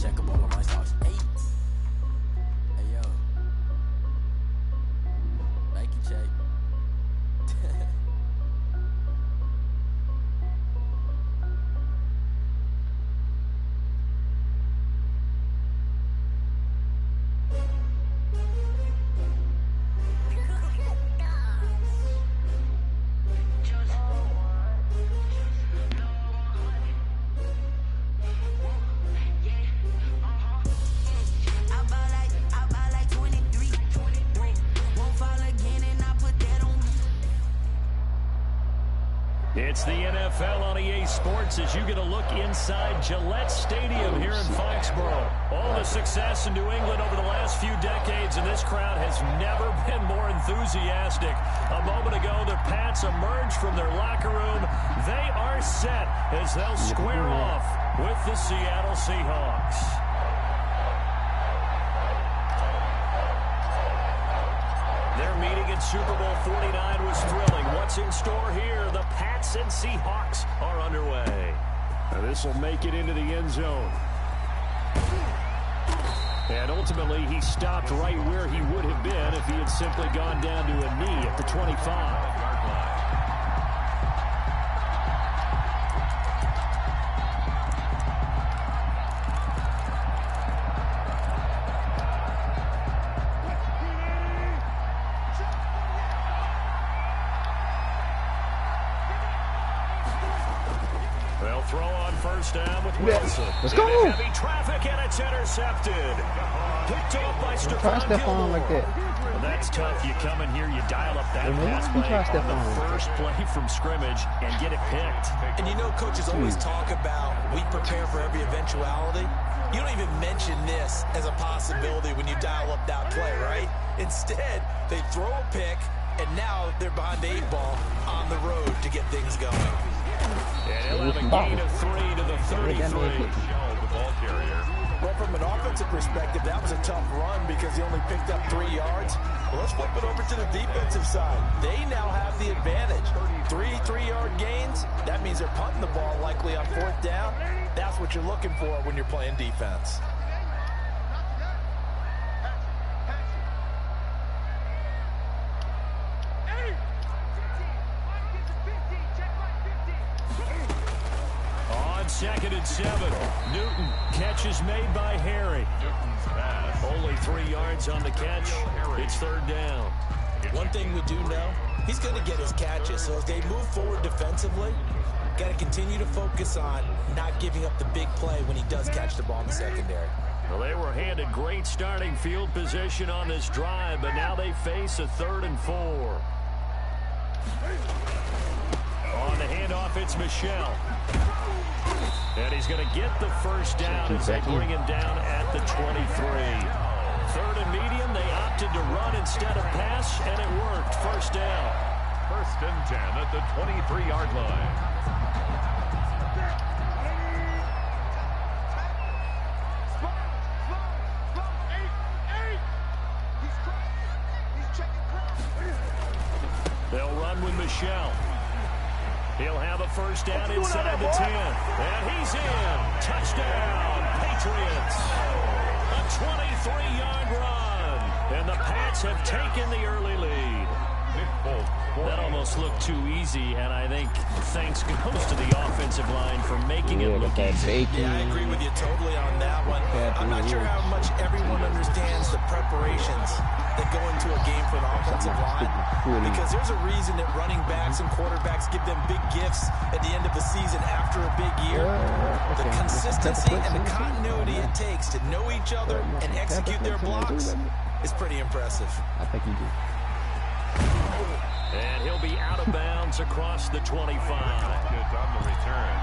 Check up all of my stocks. Hey. Hey, yo. Thank you, Jay. It's the NFL on EA Sports as you get a look inside Gillette Stadium here in Foxborough. All the success in New England over the last few decades, and this crowd has never been more enthusiastic. A moment ago, the Pats emerged from their locker room. They are set as they'll square off with the Seattle Seahawks. Their meeting in Super Bowl 49 was thrilling. What's in store here? The Pats and Seahawks are underway. Now this will make it into the end zone. And ultimately, he stopped right where he would have been if he had simply gone down to a knee at the 25. They'll throw on first down with Wilson. Let's go. Heavy traffic, and it's intercepted. Picked off by Stephon like that. Well, that's tough. You come in here, you dial up that pass play on the first play from scrimmage and get it picked. And you know, coaches always talk about we prepare for every eventuality. You don't even mention this as a possibility when you dial up that play, right? Instead, they throw a pick, and now they're behind the 8 ball on the road to get things going. And he'll have a gain of 3 to the 33. The ball carrier. Well, from an offensive perspective, that was a tough run because he only picked up 3 yards. Well, let's flip it over to the defensive side. They now have the advantage. 3 3-yard gains. That means they're punting the ball likely on 4th down. That's what you're looking for when you're playing defense. Second and 7. Newton. Catch is made by Harry. Newton's pass. Only 3 yards on the catch. It's 3rd down. One thing we do know, he's going to get his catches. So as they move forward defensively, got to continue to focus on not giving up the big play when he does catch the ball in the secondary. Well, they were handed great starting field position on this drive, but now they face a 3rd and 4. On the handoff, it's Michel. And he's going to get the first down as they bring him down at the 23. 3rd and medium, they opted to run instead of pass, and it worked. First down. 1st and 10 at the 23-yard line. They'll run with Michel. He'll have a first down inside the 10. And he's in. Touchdown, Patriots. A 23-yard run. And the Pats have taken the early lead. That almost looked too easy, and I think thanks goes to the offensive line for making it look easy. Yeah, I agree with you totally on that one. I'm not sure how much everyone understands the preparations that go into a game for an offensive line, because there's a reason that running backs and quarterbacks give them big gifts at the end of the season after a big year. The consistency and the continuity it takes to know each other and execute their blocks is pretty impressive. I think he did. And he'll be out of bounds across the 25. Good on the return.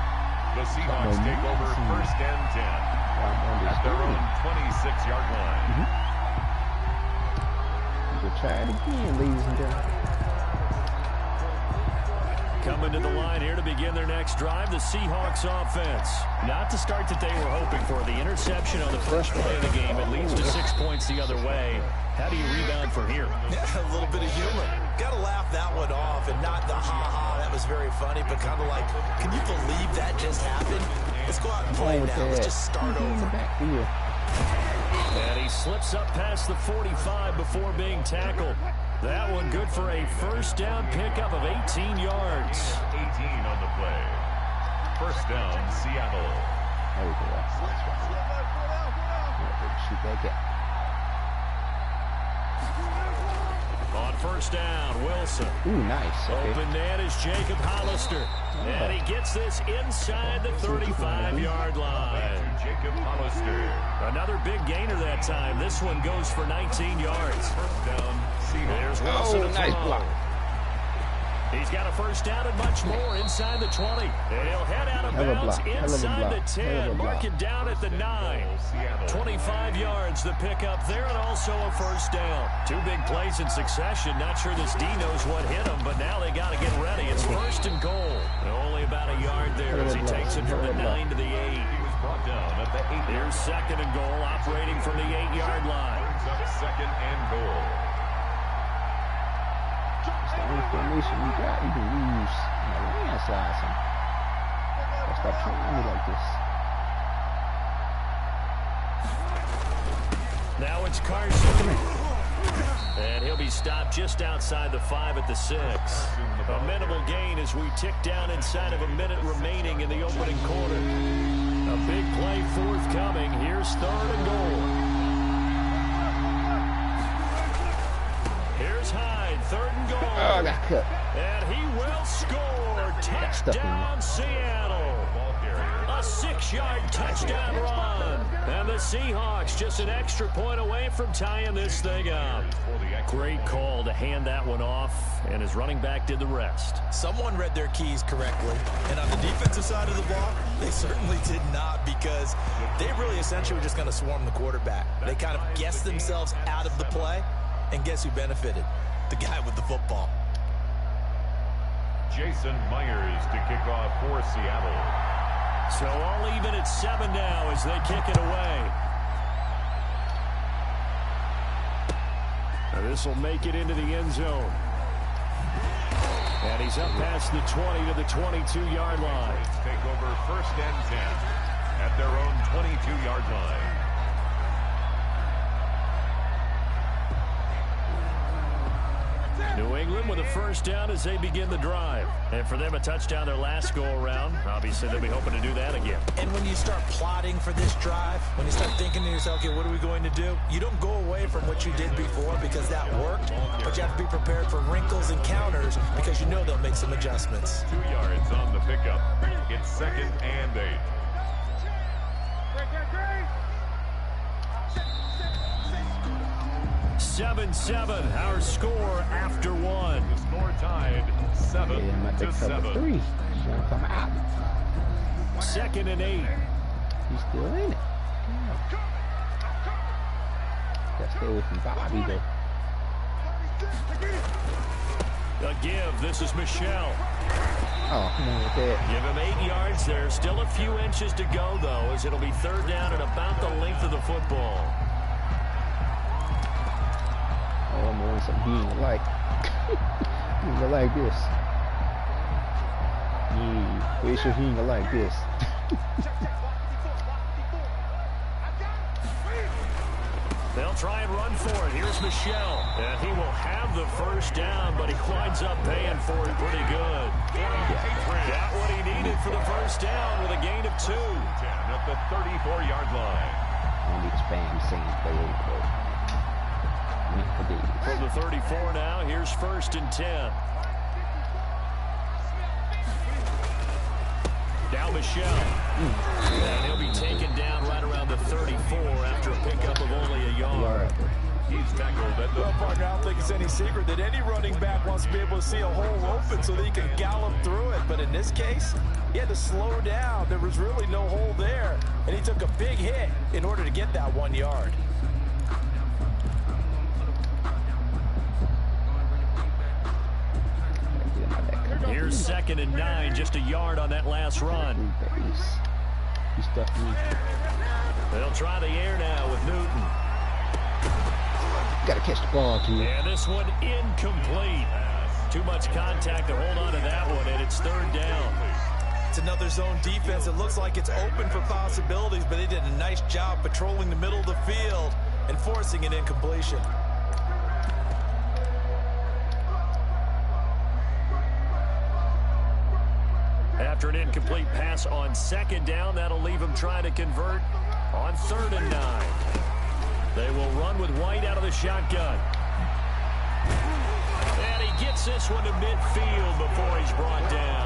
The Seahawks take over 1st and 10 at their own 26-yard line. We'll try it again, ladies and gentlemen. Coming to the line here to begin their next drive, the Seahawks offense. Not the start that they were hoping for. The interception on the first play of the game. It leads to 6 points the other way. How do you rebound from here? Yeah, a little bit of humor. Got to laugh that one off, and not the ha-ha, that was very funny, but kind of like, can you believe that just happened? Let's go out and play now. Let's just start over. And he slips up past the 45 before being tackled. That one good for a first down pickup of 18 yards. 18 on the play. First down, Seattle. There we go. Shoot that gap. On first down, Wilson. Ooh, nice. Okay. Open man is Jacob Hollister. And he gets this inside the 35-yard line. Jacob Hollister. Another big gainer that time. This one goes for 19 yards. First down, Seahawks. There's Wilson to nice throw. block. He's got a first down and much more inside the 20. And he'll head out of bounds inside the 10. Mark it down at the 9. 25 yards the pickup there, and also a first down. Two big plays in succession. Not sure this D knows what hit him, but now they got to get ready. It's first and goal. Only about a yard there as he takes it from the 9 to the 8. He was brought down at the 8. Here's second and goal, operating from the 8-yard line. Second and goal. The only formation you got, you can lose in a landslide. So stop treating me like this. Now it's Carson. And he'll be stopped just outside the 5 at the 6. A minimal gain as we tick down inside of a minute remaining in the opening quarter. A big play forthcoming. Here's third and goal. Here's Hyde, third and goal. Oh, I got cut. And he will score. Touchdown, Seattle. A 6-yard touchdown run. And the Seahawks just an extra point away from tying this thing up. Great call to hand that one off, and his running back did the rest. Someone read their keys correctly, and on the defensive side of the ball, they certainly did not, because they really essentially were just going to swarm the quarterback. They kind of guessed themselves out of the play, and guess who benefited? The guy with the football. Jason Myers to kick off for Seattle. So all even at 7 now as they kick it away. This will make it into the end zone. And he's up past the 20 to the 22-yard line. Take over first and 10 at their own 22-yard line. New England with a first down as they begin the drive. And for them, a touchdown their last go-around. Obviously, they'll be hoping to do that again. And when you start plotting for this drive, when you start thinking to yourself, okay, what are we going to do? You don't go away from what you did before because that worked, but you have to be prepared for wrinkles and counters because you know they'll make some adjustments. 2 yards on the pickup. It's second and 8. 7-7, our score after 1. The score tied 7-7. Come out. Second and 8. He's still in it. Gotta stay away from Bobby though. A give. This is Michelle. Oh, come on with that. Give him 8 yards there. Still a few inches to go, though, as it'll be third down and about the length of the football. Oh, I'm doing something he ain't like. He ain't like this. Yeah, pretty sure he ain't like this. They'll try and run for it. Here's Michelle. And he will have the first down, but he winds up paying for it pretty good. Got what he needed for the first down with a gain of 2. 10 at the 34-yard line. I need to spam same play over. From the 34 now, here's first and 10. Now Michelle. And he'll be taken down right around the 34 after a pickup of only a yard. He's tackled at the... Well, partner, I don't think it's any secret that any running back wants to be able to see a hole open so that he can gallop through it. But in this case, he had to slow down. There was really no hole there. And he took a big hit in order to get that 1 yard. Here's second and 9, just a yard on that last run. They'll try the air now with Newton. Gotta catch the ball, dude. And this one incomplete. Too much contact to hold on to that one, and it's third down. It's another zone defense. It looks like it's open for possibilities, but they did a nice job patrolling the middle of the field and forcing an incompletion. After an incomplete pass on second down, that'll leave him trying to convert on 3rd and 9. They will run with White out of the shotgun. And he gets this one to midfield before he's brought down.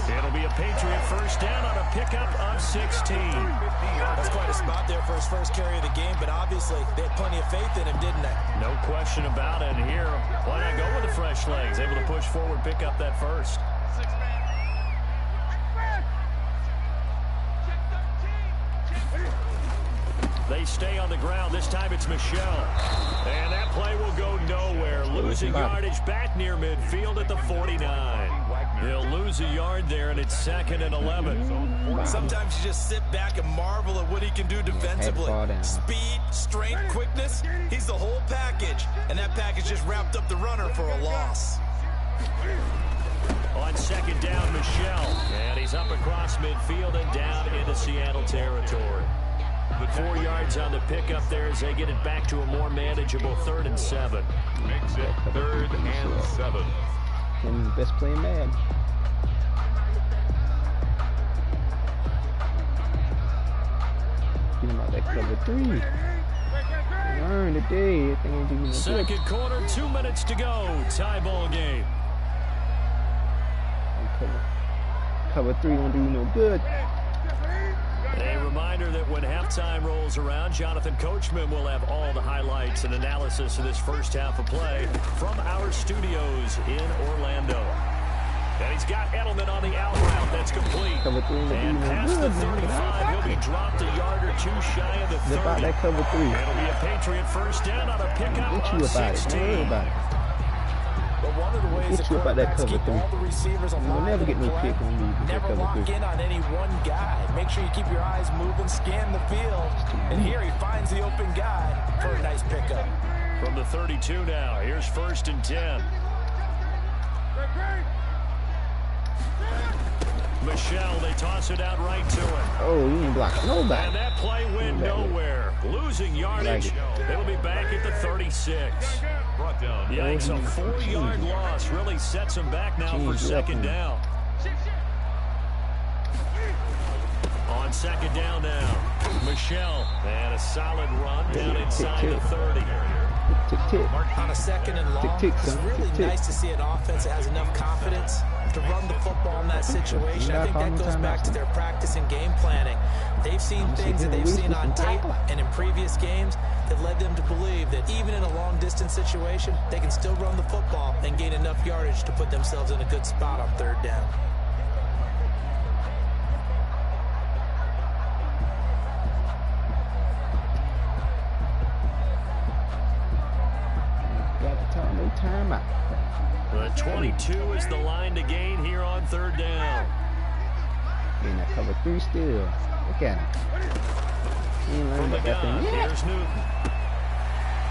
It'll be a Patriot first down on a pickup of 16. That's quite a spot there for his first carry of the game, but obviously they had plenty of faith in him, didn't they? No question about it. And here, why not go with the fresh legs? Able to push forward, pick up that first. They stay on the ground. This time it's Michelle. And that play will go nowhere. Losing yardage back near midfield at the 49. He'll lose a yard there, and it's 2nd and 11. Sometimes you just sit back and marvel at what he can do defensively. Speed, strength, quickness. He's the whole package. And that package just wrapped up the runner for a loss. On 2nd down, Michelle. And he's up across midfield and down into Seattle territory. But 4 yards on the pickup there as they get it back to a more manageable 3rd and 7. Makes it 3rd and 7. And the best playing man. Get him out that cover 3. Learn today. Second quarter, 2 minutes to go. Tie ball game. Cover 3 won't do no good. A reminder that when halftime rolls around, Jonathan Coachman will have all the highlights and analysis of this first half of play from our studios in Orlando. And he's got Edelman on the out route. That's complete. And past the 35, he'll be dropped a yard or two shy of the 30. That cover 3. It'll be a Patriot first down on a pickup of 16. But one of the ways that quarterbacks keep all the receivers alive never get no pick on me. Never lock in on any one guy. Make sure you keep your eyes moving, scan the field. And here he finds the open guy for a nice pickup. From the 32 now, here's 1st and 10. Michelle, they toss it out right to him. Oh, you didn't block nobody. And that play went nowhere. Losing yardage. It'll be back at the 36. Yikes, a 4-yard loss really sets him back now for 2nd down. On 2nd down now, Michelle. And a solid run down inside the 30. On a 2nd and long, it's really nice to see an offense that has enough confidence to run the football in that situation. I think that goes back to their practice and game planning. They've seen things that they've seen on tape and in previous games that led them to believe that even in a long-distance situation, they can still run the football and gain enough yardage to put themselves in a good spot on 3rd down. Timeout. The 22 is the line to gain here on 3rd down. Getting that cover 3 still. Look at him. From the gun, here's Newton.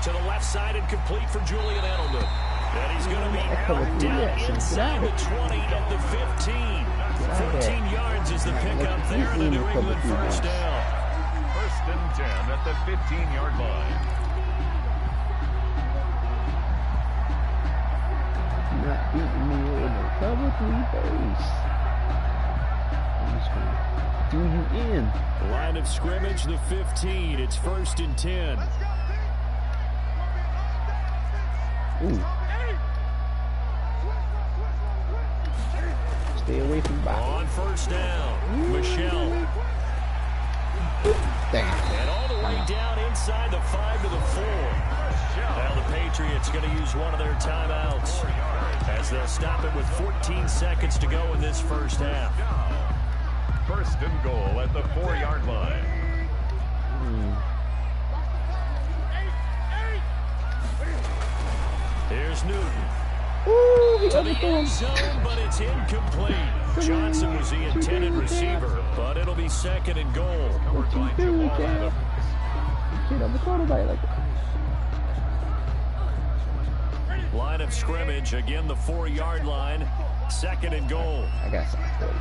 To the left side and complete for Julian Edelman. And he's going to be out down inside the 20 at the 15. 14 yards is the pickup there in the New England first down. 1st and 10 at the 15-yard line. Not beating me in the cover 3 base. I'm just going to do you in. Line of scrimmage, the 15. It's 1st and 10. Ooh. Stay away from Bobby. On 1st down, Michelle. Damn. And all the way down inside the 5 to the 4. Now the Patriots going to use one of their timeouts as they'll stop it with 14 seconds to go in this first half. 1st and goal at the 4-yard line. Here's Newton. Ooh, to the end zone, but it's incomplete. Johnson was the intended receiver, but it'll be 2nd and goal. What you doing, Jam? Get on the quarterback like that. Line of scrimmage, again the 4-yard line. 2nd and goal. I got something for you.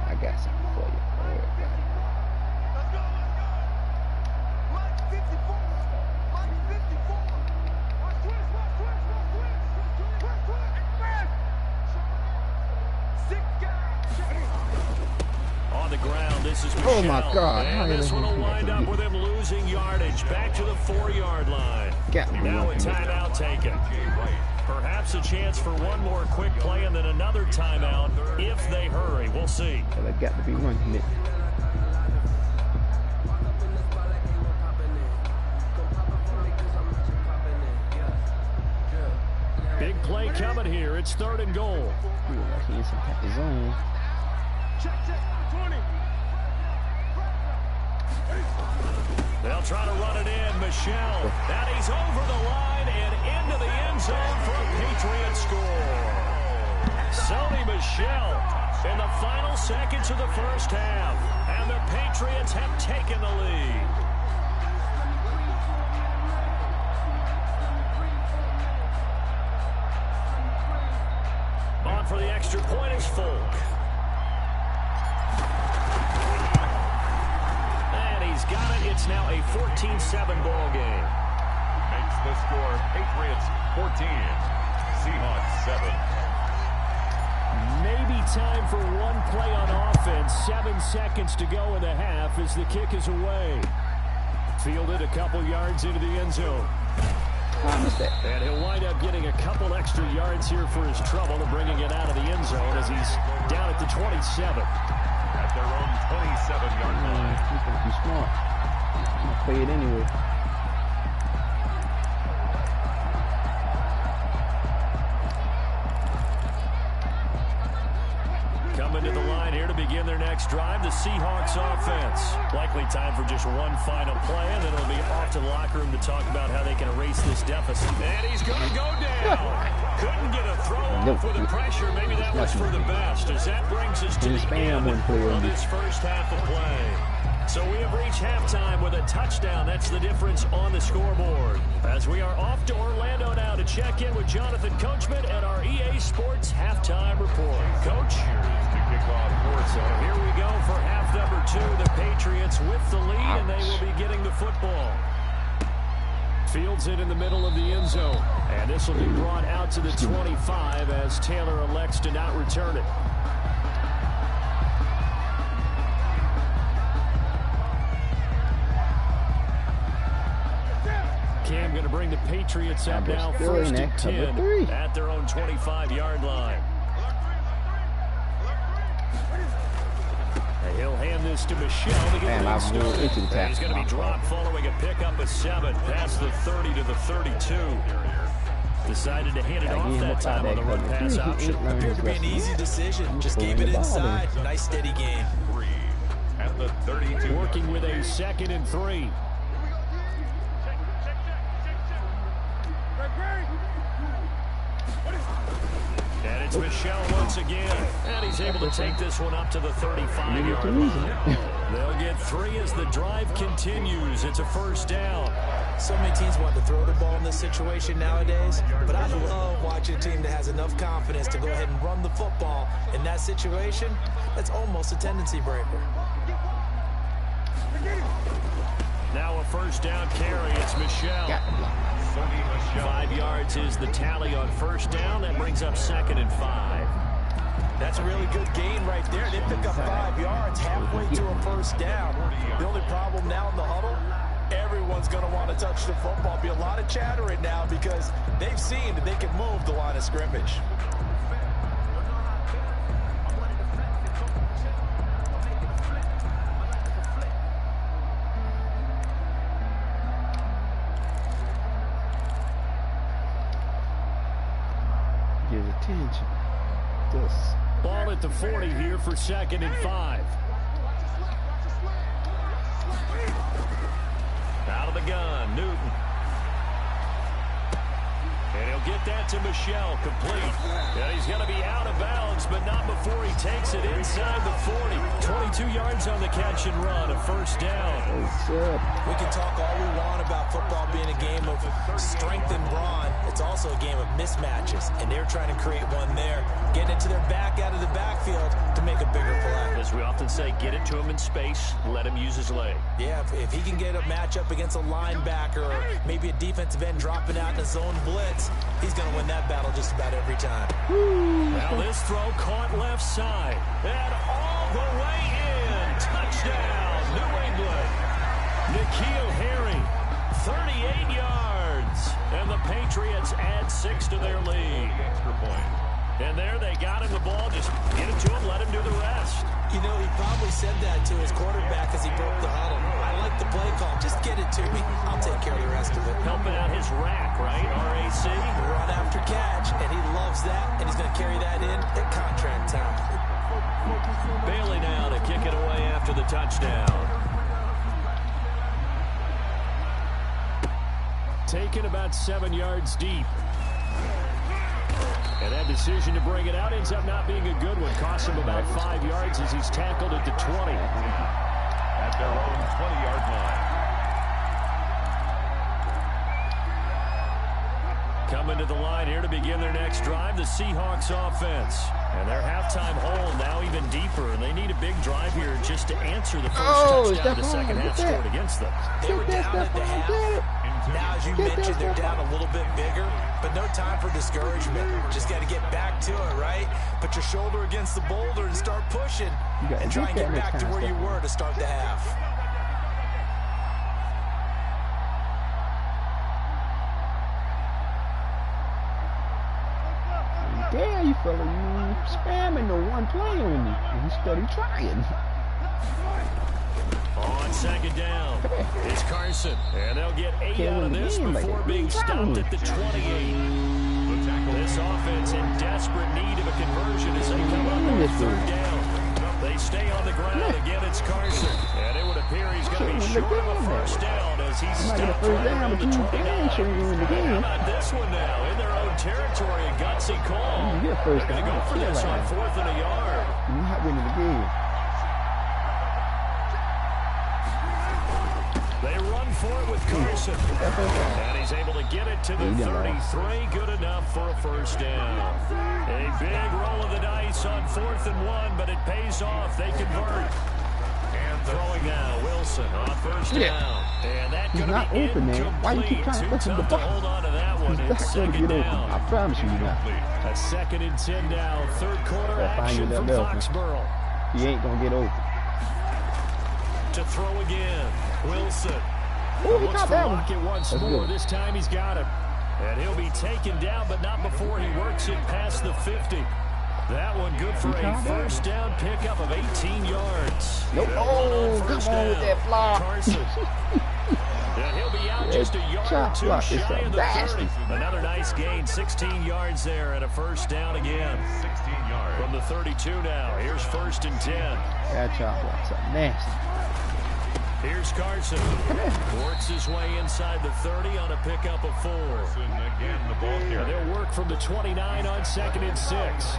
I got something for you. On the ground, this is Michelle. Oh my God! And this one will wind up with him losing yardage back to the 4-yard line. Now a timeout taken. Perhaps a chance for one more quick play and then another timeout if they hurry. We'll see. Well, I got to be one minute. Big play coming here. It's 3rd and goal. Ooh, like he in some type of zone. They'll try to run it in. Michelle. And he's over the line and into the end zone for a Patriot score. Sony Michelle in the final seconds of the first half. And the Patriots have taken the lead. On for the extra point is Folk. And he's got it. It's now a 14-7 ball game. Makes the score Patriots 14, Seahawks 7. Maybe time for one play on offense. 7 seconds to go in the half as the kick is away. Fielded a couple yards into the end zone. And he'll wind up getting a couple extra yards here for his trouble and bringing it out of the end zone as he's down at the 27. At their own 27-yard line. You think you're smart. I'll play it anyway. Coming to the line here to begin their next drive, the Seahawks offense. Likely time for just one final play, and then it'll be off to the locker room to talk about how they can erase this deficit. And he's going to go down. Couldn't get a throw off with the pressure. Maybe that was for the best, as that brings us to the end of this first half of play. So we have reached halftime with a touchdown. That's the difference on the scoreboard. As we are off to Orlando now to check in with Jonathan Coachman at our EA Sports Halftime Report. Coach? So here we go for half number 2. The Patriots with the lead, and they will be getting the football. Fields it in the middle of the end zone. And this will be brought out to the 25 as Taylor elects to not return it. Cam going to bring the Patriots up now, 1st and 10 at their own 25-yard line. And he'll hand this to Michelle to get the started. He's going to be dropped following a pickup of 7 past the 30 to the 32. Decided to hand it off that time on the run-pass option. Appeared to be an easy decision. Just gave it inside. Nice, steady game. At the 32. Working with a 2nd and 3. And it's Michelle once again. And he's able to take this one up to the 35-yard line. They'll get 3 as the drive continues. It's a first down. So many teams want to throw the ball in this situation nowadays, but I love watching a team that has enough confidence to go ahead and run the football. In that situation, that's almost a tendency breaker. Now a first down carry. It's Michelle. 5 yards is the tally on first down. That brings up 2nd and 5. That's a really good gain right there. They pick up 5 yards halfway to a first down. The only problem now in the huddle, everyone's going to want to touch the football. Be a lot of chattering now because they've seen that they can move the line of scrimmage. Attention. Ball at the 40 here for 2nd and 5. Out of the gun, Newton. And he'll get that to Michelle, complete. And he's going to be out of bounds, but not before he takes it inside the 40. 22 yards on the catch and run, a first down. We can talk all we want about football being a game of strength and brawn. It's also a game of mismatches, and they're trying to create one there. Getting it to their back out of the backfield. often say get it to him in space, let him use his leg. Yeah, if he can get a matchup against a linebacker or maybe a defensive end dropping out in a zone blitz, he's going to win that battle just about every time. Now this throw caught left side. And all the way in. Touchdown, New England. N'Keal Harry, 38 yards. And the Patriots add 6 to their lead. Extra point. And there they got him the ball. Just get it to him, let him do the rest. You know, he probably said that to his quarterback as he broke the huddle. I like the play call. Just get it to me. I'll take care of the rest of it. Helping out his rack, right? RAC. Run after catch, and he loves that, and he's going to carry that in at contract time. Bailey now to kick it away after the touchdown. Taken about 7 yards deep. And that decision to bring it out ends up not being a good one. Costs him about 5 yards as he's tackled at the 20. At their own 20-yard line. Coming to the line here to begin their next drive, the Seahawks offense. And their halftime hole now even deeper. And they need a big drive here just to answer the first touchdown the second half scored against them. They were down at the half. Now, as you mentioned, they're down a little bit bigger, but no time for discouragement. Just got to get back to it, right? Put your shoulder against the boulder and start pushing and try and get back to where you were to start the half. There you fella, you spamming the one play on me. And he started trying. On second down, it's Carson. And they'll get 8 out of this before being stopped at the 28. This offense in desperate need of a conversion as they come up on third down. They stay on the ground. Again, it's Carson. And it would appear he's going to be short of a first down as he's stopped right around the 29. How about this one now? In their own territory, a gutsy call. They're going to go for this on 4th and a yard. You're not winning the game. They run for it with Carson. And he's able to get it to the 33. Good enough for a first down. A big roll of the dice on 4th and 1, but it pays off. They convert. And throwing now, Wilson on first down. And that could be incomplete. Why you keep trying to push him the ball? Hold on to that one. It's second down. I promise you not. A 2nd and 10 now. Third quarter action from Foxborough. He ain't going to get open. To throw again. Wilson. Oh, he looks caught for that one. Lockett once more. This time he's got him. And he'll be taken down, but not before he works it past the 50. That one good for a first down pickup of 18 yards. Nope. Oh, come on with that block. Carson. And he'll be out just a yard or two shy of the 30. Another nice gain, 16 yards there, and a first down again. 16 yards. From the 32 now. Here's 1st and 10. That chop block's up nasty. Here's Carson. Works his way inside the 30 on a pickup of 4. Again, the ball And they'll work from the 29 on 2nd and 6.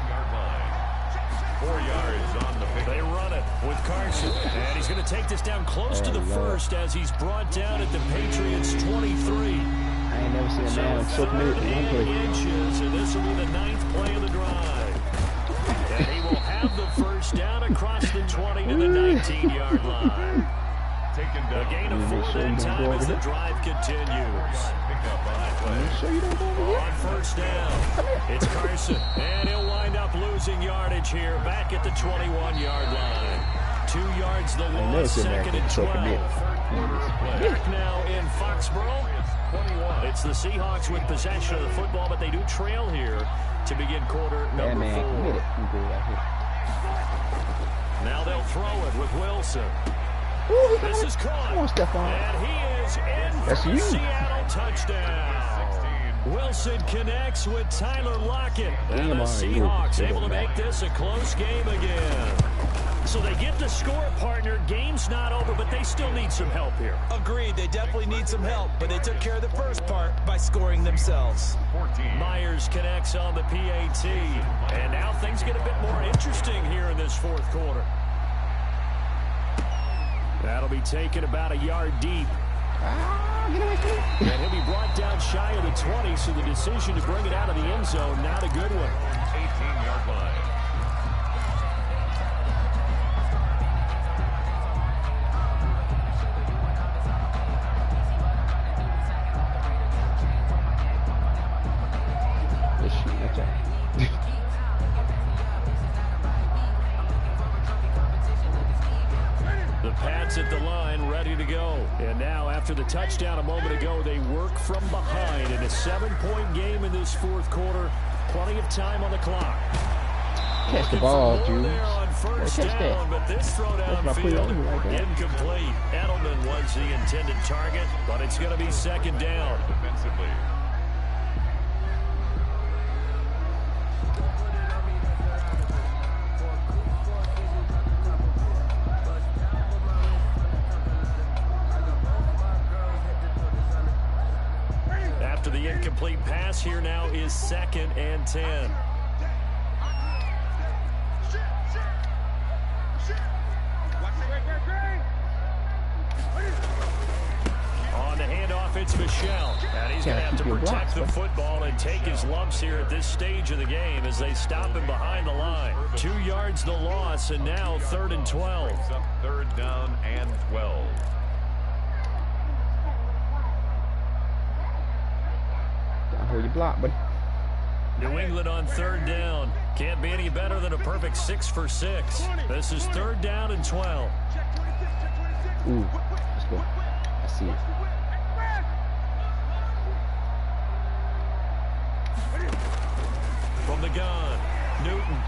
4 yards on the pick. They run it with Carson. And he's going to take this down close to the 1st as he's brought down at the Patriots' 23. I ain't never seen a man so committed to one play. Inches, and this will be the 9th play of the drive. And he will have the first down across the 20 to the 19-yard line. A gain of 4 that time as the drive continues. On first down, it's Carson. And he'll wind up losing yardage here back at the 21-yard line. 2 yards the loss, 2nd and 12. Back now in Foxborough. It's the Seahawks with possession of the football, but they do trail here to begin quarter number 4. Now they'll throw it with Wilson. Ooh, this is caught, and he is in for a Seattle touchdown. Wilson connects with Tyler Lockett, and the Seahawks able to make this a close game again. So they get the score, partner. Game's not over, but they still need some help here. Agreed, they definitely need some help, but they took care of the first part by scoring themselves. 14. Myers connects on the PAT, and now things get a bit more interesting here in this 4th quarter. That'll be taken about a yard deep. And he'll be brought down shy of the 20, so the decision to bring it out of the end zone, not a good one. 18-yard line. pads at the line, ready to go. And now, after the touchdown a moment ago, they work from behind in a 7-point game in this fourth quarter. Plenty of time on the clock. Catch the ball, dude. First down, but this throw downfield, incomplete. Edelman was the intended target, but it's going to be second down. Defensively. After the incomplete pass, here now is 2nd and 10. On the handoff, it's Michel. And he's going to have to protect the football and take his lumps here at this stage of the game as they stop him behind the line. 2 yards the loss, and now 3rd and 12. Third down and 12. Hold your block, buddy. New England on 3rd down. Can't be any better than a perfect 6 for 6. This is 3rd down and 12. Ooh, let's go. I see it. From the gun, Newton.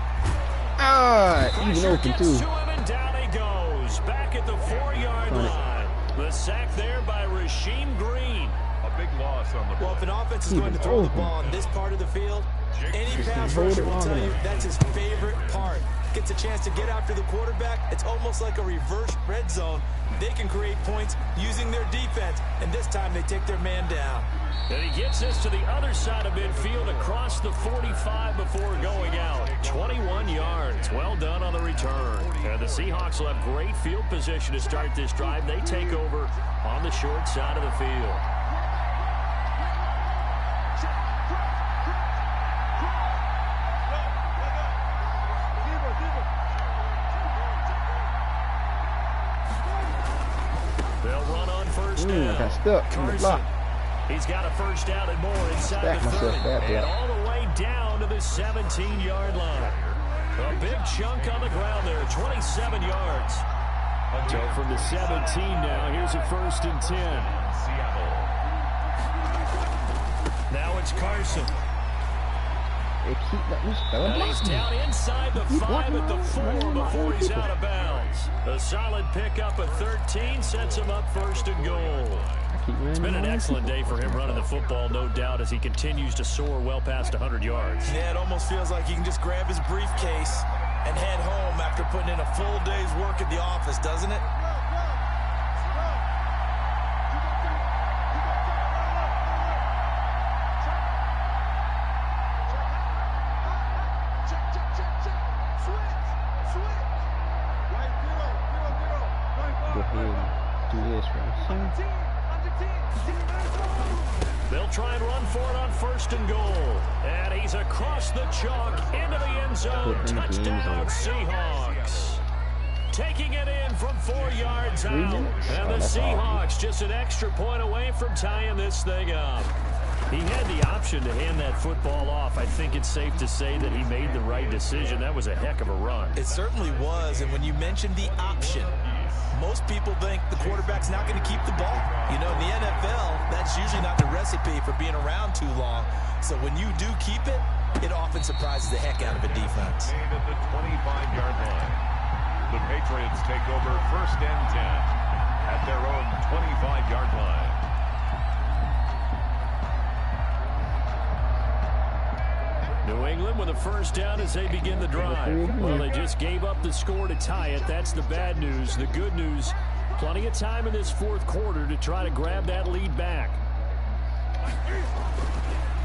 Even open too. To him and down he goes. Back at the 4-yard line. The sack there by Rasheem Green. A big loss on the play. Well, if an offense is going to throw the ball on this part of the field, any pass rusher will tell you that's his favorite part. Gets a chance to get after the quarterback. It's almost like a reverse red zone. They can create points using their defense, and this time they take their man down. And he gets us to the other side of midfield across the 45 before going out. 21 yards. Well done on the return. And the Seahawks will have great field position to start this drive. They take over on the short side of the field. They'll run on first down. Got stuck in the block. He's got a first down and more inside the 30. And all the way down to the 17-yard line. A big chunk on the ground there, 27 yards. So from the 17 now, here's a 1st and 10. Seattle. Now it's Carson. And he's down inside the 5 at the 4 before he's out of bounds. A solid pickup of 13 sets him up 1st and goal. It's been an excellent day for him running the football, no doubt, as he continues to soar well past 100 yards. Yeah, it almost feels like he can just grab his briefcase and head home after putting in a full day's work at the office, doesn't it? Go ahead and do this right here. They'll try and run for it on 1st and goal. And he's across the chalk into the end zone. Touchdown, Seahawks. Taking it in from 4 yards out. And the Seahawks just an extra point away from tying this thing up. He had the option to hand that football off. I think it's safe to say that he made the right decision. That was a heck of a run. It certainly was. And when you mentioned the option, most people think the quarterback's not going to keep the ball. You know, in the NFL, that's usually not the recipe for being around too long. So when you do keep it, it often surprises the heck out of a defense. At the 25-yard line. The Patriots take over 1st and 10 at their own 25-yard line. New England with a 1st down as they begin the drive. Well, they just gave up the score to tie it. That's the bad news. The good news, plenty of time in this 4th quarter to try to grab that lead back.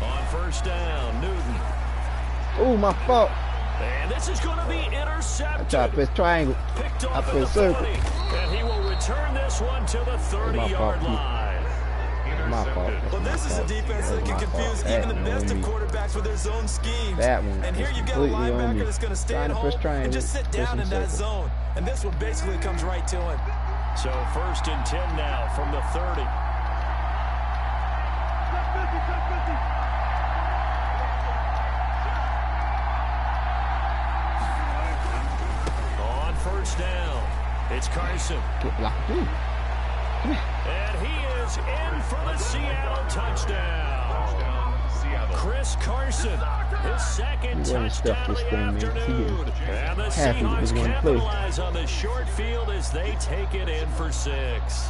On 1st down, Newton. Oh, my fault. And this is going to be intercepted. I press triangle. Picked I off at the press circle. 40. And he will return this one to the 30-yard line. My fault. Well, this is a defense that can confuse even the best of quarterbacks with their zone schemes. And here you've got a linebacker that's going to stay at home and just sit down in that zone. And this one basically comes right to him. So 1st and 10 now from the 30. On 1st down, It's Carson. Get blocked too. And he is in for the Seattle touchdown. Chris Carson, his second touchdown of the afternoon. And the Seahawks capitalize on the short field as they take it in for 6.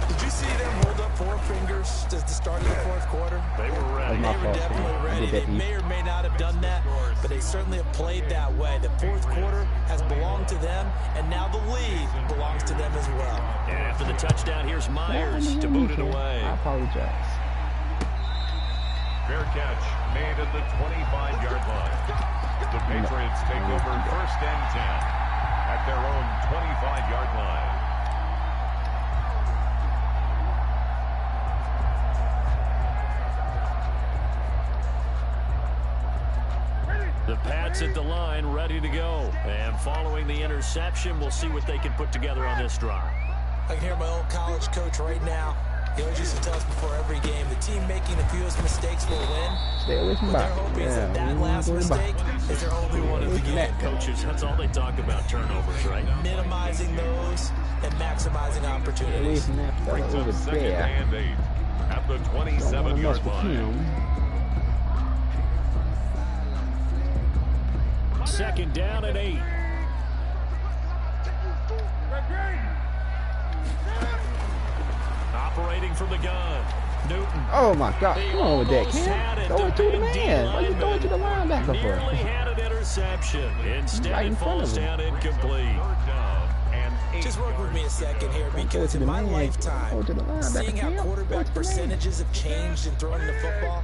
Did you see them hold up 4 fingers at the start of the fourth quarter? They were ready. They were definitely ready. They may or may not have done that, but they certainly have played that way. The fourth quarter has belonged to them, and now the lead belongs to them as well. And after the touchdown, here's Myers to boot it away. I apologize. Fair catch made at the 25-yard line. The Patriots take over 1st and 10 at their own 25-yard line. The Pats at the line, ready to go. And following the interception, we'll see what they can put together on this drive. I can hear my old college coach right now. He always used to tell us before every game, the team making the fewest mistakes will win. Stay away from their hope is that last mistake is their only one of the game. Coaches, that's all they talk about, turnovers, right? Minimizing those and maximizing opportunities. Brings up 2nd and 8 at the 27-yard line. 2nd down and 8. Operating from the gun. Newton. Oh my God. Come on with that, Cam. Throw it to the man. Why you throw it to the linebacker for? Nearly had an interception. Instead it falls down incomplete. Just work with me a second here, because in my lifetime, seeing how quarterback percentages have changed in throwing the football,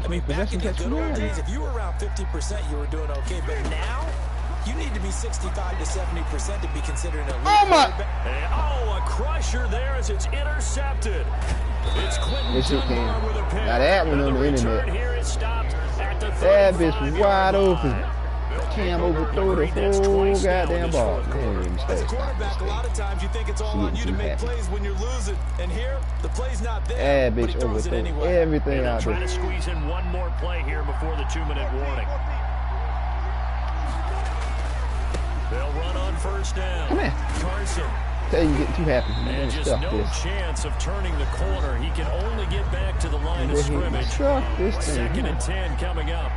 I mean, back in the good old days, if you were around 50%, you were doing okay. But now, you need to be 65 to 70% to be considered an elite quarterback. Oh, a crusher there as it's intercepted. It's Quentin Dunbar with a pick. Now that one on the internet. Here is stopped at the that bitch was wide open. Cam overthrew the whole goddamn ball. As a quarterback, a lot of times you think it's all on you to make plays when you're losing. And here, the play's not there. That bitch overthrew everything out there. Trying to squeeze in one more play here before the 2-minute warning. They'll run on 1st down. Come here. Carson. Tell you getting too happy. And just no chance of turning the corner. He can only get back to the line of scrimmage. 2nd and 10 coming up.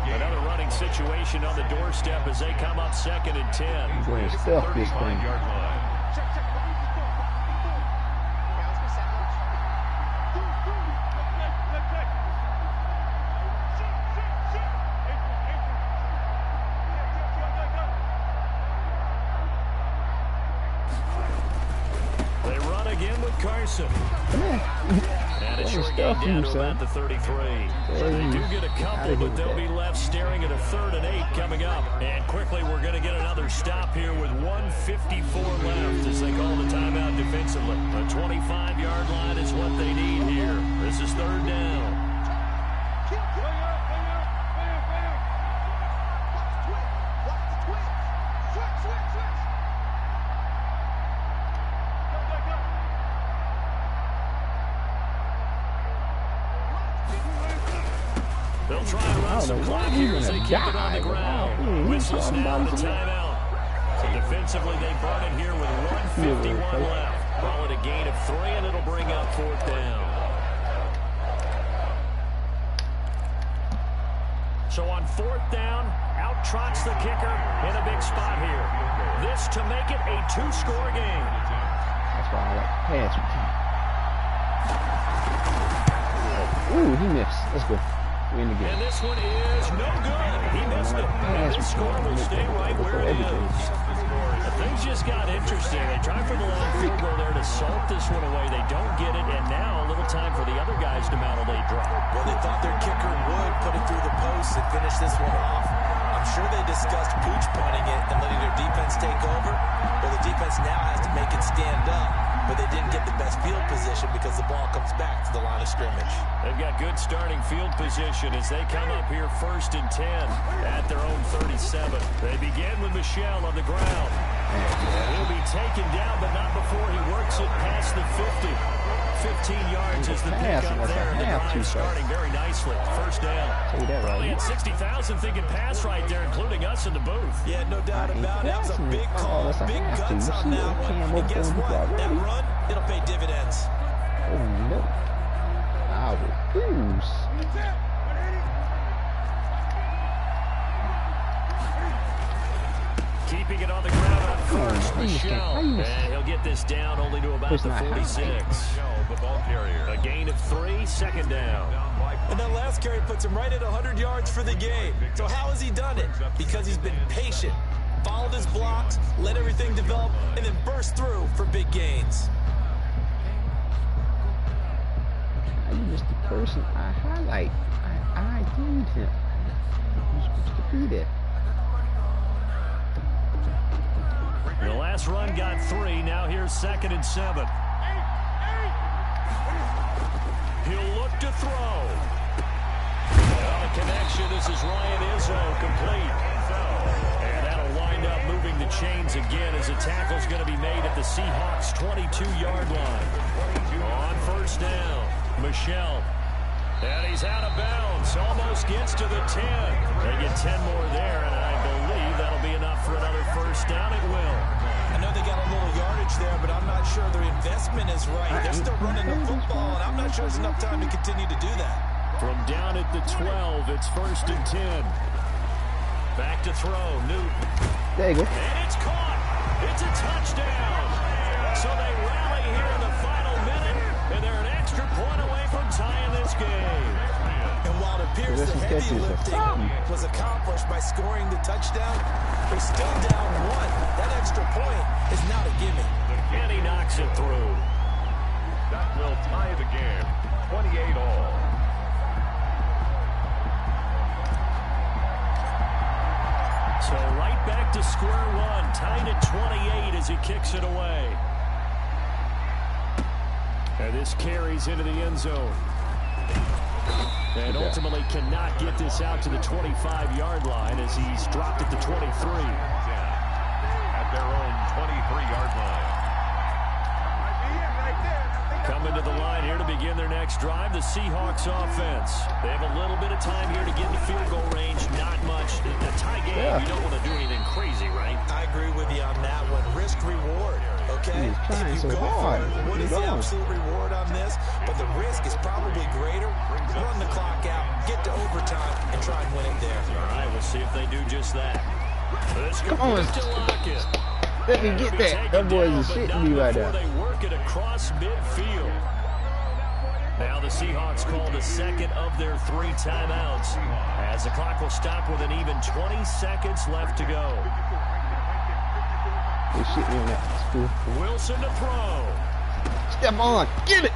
Another running situation on the doorstep as they come up 2nd and 10. He's going to stuff this thing. They run again with Carson. And a short gain down to about the 33. So they do get a couple, but they'll be left staring at a 3rd and 8 coming up. And quickly, we're going to get another stop here with 1:54 left as they call the timeout defensively. The 25-yard line is what they need here. This is 3rd down. They'll try and run some clock here as they keep it on the ground. Whistles now to timeout. So defensively, they brought it here with 1:51 left. Call it a gain of 3, and it'll bring up 4th down. So on 4th down, out trots the kicker in a big spot here. This to make it a 2-score game. That's why I like passing. Ooh, he missed. That's good. And this one is no good. He missed it. And this score will stay right where it is. Things just got interesting. They tried for the long field goal there to salt this one away. They don't get it, and now a little time for the other guys to mount a late drop. Well, they thought their kicker would put it through the post and finish this one off. I'm sure they discussed pooch punting it and letting their defense take over. Well, the defense now has to make it stand up, but they didn't get the best field position because the ball comes back to the line of scrimmage. They've got good starting field position as they come up here 1st and 10 at their own 37. They begin with Michelle on the ground. He'll be taken down, but not before he works it past the 50. 15 yards is the pickup there, and the drive starting very nicely. First down. Probably had 60,000 thinking pass right there, including us in the booth. Yeah, no doubt about it. That was a big call, big guts on that one. And guess what? That run, it'll pay dividends. Oh, no. I refuse. Keeping it on the ground on first. Michelle. And he'll get this down only to about the 46. The ball carrier. A gain of 3, second down. And that last carry puts him right at 100 yards for the game. So how has he done it? Because he's been patient, followed his blocks, let everything develop, and then burst through for big gains. I missed the person I highlight. I ID'd him. You're supposed to be there. The last run got 3. Now here's 2nd and 7. He'll look to throw. On the connection, this is Ryan Izzo, complete. And that'll wind up moving the chains again as the tackle's going to be made at the Seahawks' 22-yard line. On first down, Michelle. And he's out of bounds. Almost gets to the 10. They get 10 more there, and I believe that'll be enough for another first down. It will. I know they got a little yardage there, but I'm not sure their investment is right. They're still running the football, and I'm not sure there's enough time to continue to do that. From down at the 12, it's 1st and 10. Back to throw, Newton. There you go. And it's caught. It's a touchdown. So they rally here in the final minute, and they're an extra point away from tying this game. And while it appears the heavy lifting was accomplished by scoring the touchdown, they're still down 1. That extra point is not a gimme. And he knocks it through. That will tie the game. 28 all. So right back to square one, tied at 28 as he kicks it away. And this carries into the end zone. And ultimately cannot get this out to the 25-yard line as he's dropped at the 23. At their own 23-yard line. Coming to the line here to begin their next drive, the Seahawks offense. They have a little bit of time here to get in field goal range, not much. In a tie game, you don't want to do anything crazy, right? I agree with you on that one. Risk-reward, okay? He's trying so hard. What is the absolute reward on this? But the risk is probably greater. Run the clock out, get to overtime, and try and win it there. All right, we'll see if they do just that. Come on. Let me get that. That boy is shitting me right now. They work it across midfield. Now the Seahawks call the second of their 3 timeouts as the clock will stop with an even 20 seconds left to go. They shit me on that. That's cool. Wilson to throw. Step on. Get it.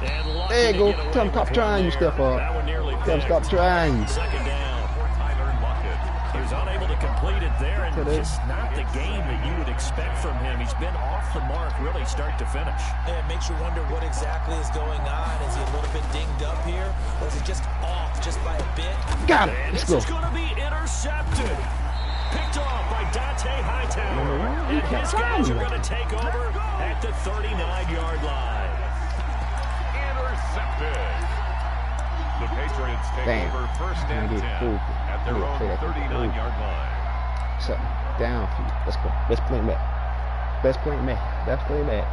There you go. Tell him stop trying, you step on. Tell him stop trying. Second down. He was unable to complete it there, and just not the game that you would expect from him. He's been off the mark really start to finish. Yeah, it makes you wonder what exactly is going on. Is he a little bit dinged up here, or is he just off just by a bit? Got it. And Let's this go. is going to be intercepted. Picked off by Dante Hightower. And his guys are going to take over at the 39-yard line. Intercepted. The Patriots take over 1st and 10 at their own 39-yard line. So, down for you. Let's go. Let's play back. Let's play back. Let's play back.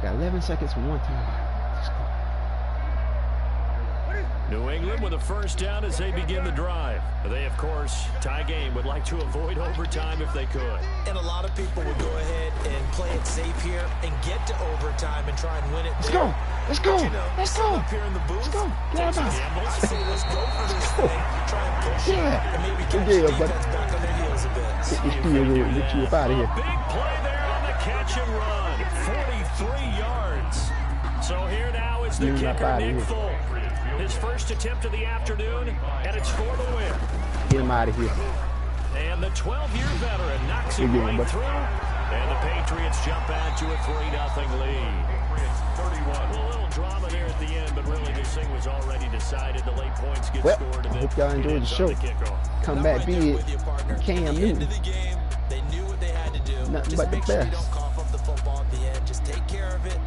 Got 11 seconds from 1 time. Let's go. New England with a first down as they begin the drive. They, of course, tie game, would like to avoid overtime if they could. And a lot of people would go ahead and play it safe here and get to overtime and try and win it. Let's go. Let's go. Let's go. Up here in the booth. Let's go. Take some gambles. I say let's go for this thing. Try and push it. And maybe catch the defense back on their heels a bit. Get this field goal and get you up out of here. Big play there on the catch and run. 43 yards. So here now is the kicker, Nick Folk. His first attempt of the afternoon, and it's for the win. Get him out of here. And the 12-year veteran knocks it right through. And the Patriots jump out to a 3-0 lead. 31. Well, a little drama there at the end, but really this thing was already decided. The late points get Well, scored. I hope y'all enjoyed the show. Come back, be it Cam Newton. They knew what they had to do. Nothing Just but the make sure you best. don't cough up the football at the end. Just take care of it.